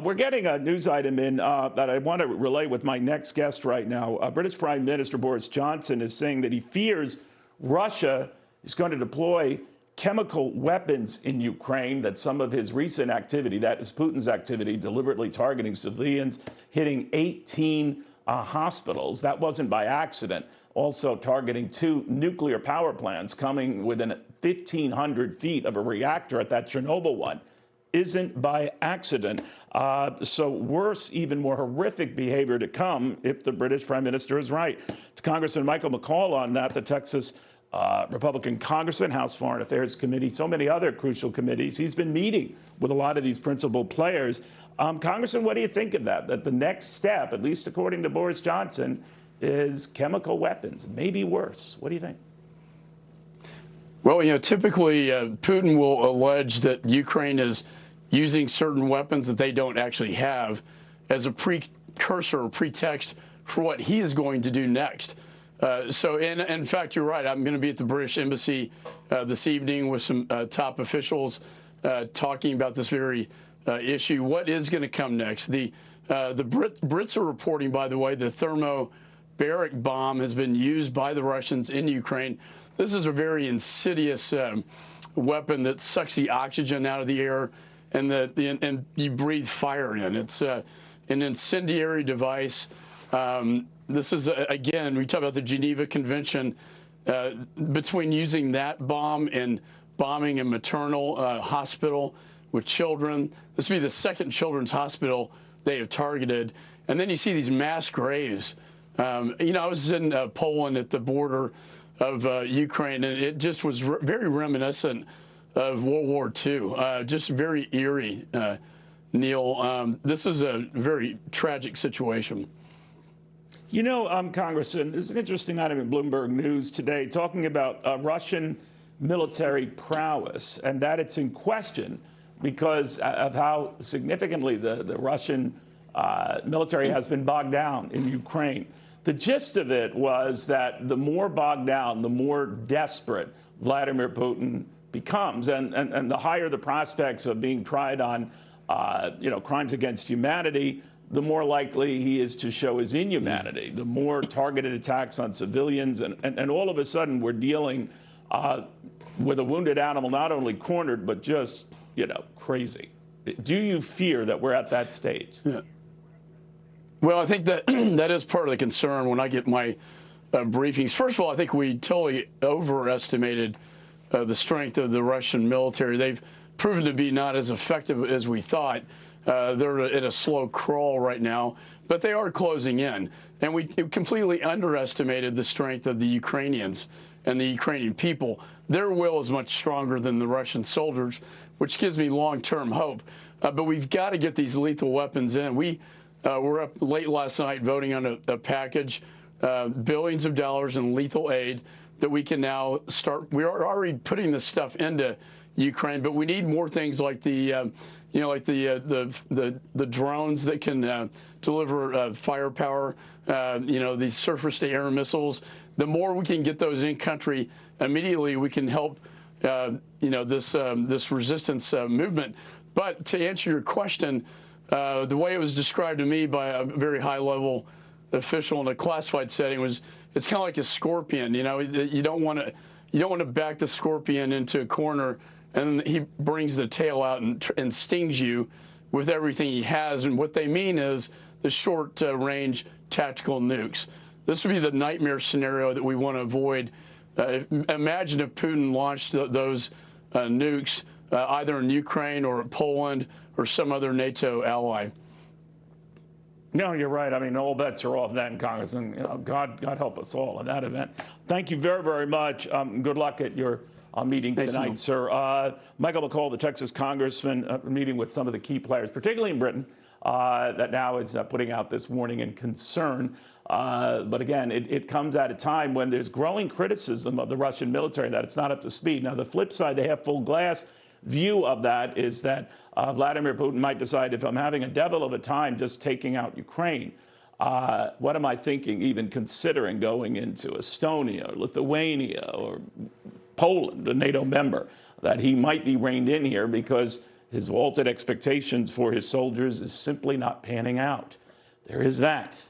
We're getting a news item in that I want to relay with my next guest right now. British Prime Minister Boris Johnson is saying that he fears Russia is going to deploy chemical weapons in Ukraine, that some of his recent activity, that is Putin's activity, deliberately targeting civilians, hitting 18 hospitals. That wasn't by accident. Also targeting 2 nuclear power plants coming within 1,500 feet of a reactor at that Chernobyl one. Isn't by accident. So worse, even more horrific behavior to come if the British Prime Minister is right. To Congressman Michael McCaul on that, the Texas Republican Congressman, House Foreign Affairs Committee, so many other crucial committees. He's been meeting with a lot of these principal players. Congressman, what do you think of that? That the next step, at least according to Boris Johnson, is chemical weapons, maybe worse. What do you think? Well, typically Putin will allege that Ukraine is using certain weapons that they don't actually have as a precursor or pretext for what he is going to do next. So in fact, you're right. I'm going to be at the British Embassy this evening with some top officials talking about this very issue. What is going to come next? The Brits are reporting, by the way, the thermobaric bomb has been used by the Russians in Ukraine. This is a very insidious weapon that sucks the oxygen out of the air, and you breathe fire in. It's an incendiary device. This is, again, we talk about the Geneva Convention, between using that bomb and bombing a maternal hospital with children. This will be the second children's hospital they have targeted. And then you see these mass graves. I was in Poland at the border of Ukraine, and it just was very reminiscent of World War II, just very eerie, Neil. This is a very tragic situation. Congressman, there's an interesting item in Bloomberg News today talking about Russian military prowess, and that it's in question because of how significantly the Russian military has been bogged down in Ukraine. The gist of it was that the more bogged down, the more desperate Vladimir Putin becomes, and the higher the prospects of being tried on, crimes against humanity, the more likely he is to show his inhumanity, the more targeted attacks on civilians, and all of a sudden we're dealing with a wounded animal, not only cornered, but just, crazy. Do you fear that we're at that stage? Yeah. Well, I think that that is part of the concern when I get my briefings. First of all, I think we totally overestimated the strength of the Russian military. They've proven to be not as effective as we thought. They're at a slow crawl right now, but they are closing in. And we completely underestimated the strength of the Ukrainians and the Ukrainian people. Their will is much stronger than the Russian soldiers, which gives me long-term hope. But we've got to get these lethal weapons in. We were up late last night voting on a package, billions of dollars in lethal aid that we can now start. We are already putting this stuff into Ukraine, but we need more things like the drones that can deliver firepower. These surface-to-air missiles. The more we can get those in country, immediately we can help. This resistance movement. But to answer your question, the way it was described to me by a very high-level official in a classified setting was it's kind of like a scorpion. You don't want to back the scorpion into a corner and he brings the tail out and stings you with everything he has. And what they mean is the short-range tactical nukes. This would be the nightmare scenario that we want to avoid. Imagine if Putin launched those nukes either in Ukraine or Poland or some other NATO ally. No, you're right. I mean, all bets are off then, Congressman. God help us all in that event. Thank you very, very much. Good luck at your meeting tonight, sir. Michael McCaul, the Texas congressman, meeting with some of the key players, particularly in Britain, that now is putting out this warning and concern. But again, it comes at a time when there's growing criticism of the Russian military that it's not up to speed. Now, the flip side, they have full glass view of that is that Vladimir Putin might decide, if I'm having a devil of a time just taking out Ukraine, what am I thinking even considering going into Estonia, or Lithuania, or Poland, a NATO member, that he might be reined in here because his vaulted expectations for his soldiers is simply not panning out. There is that.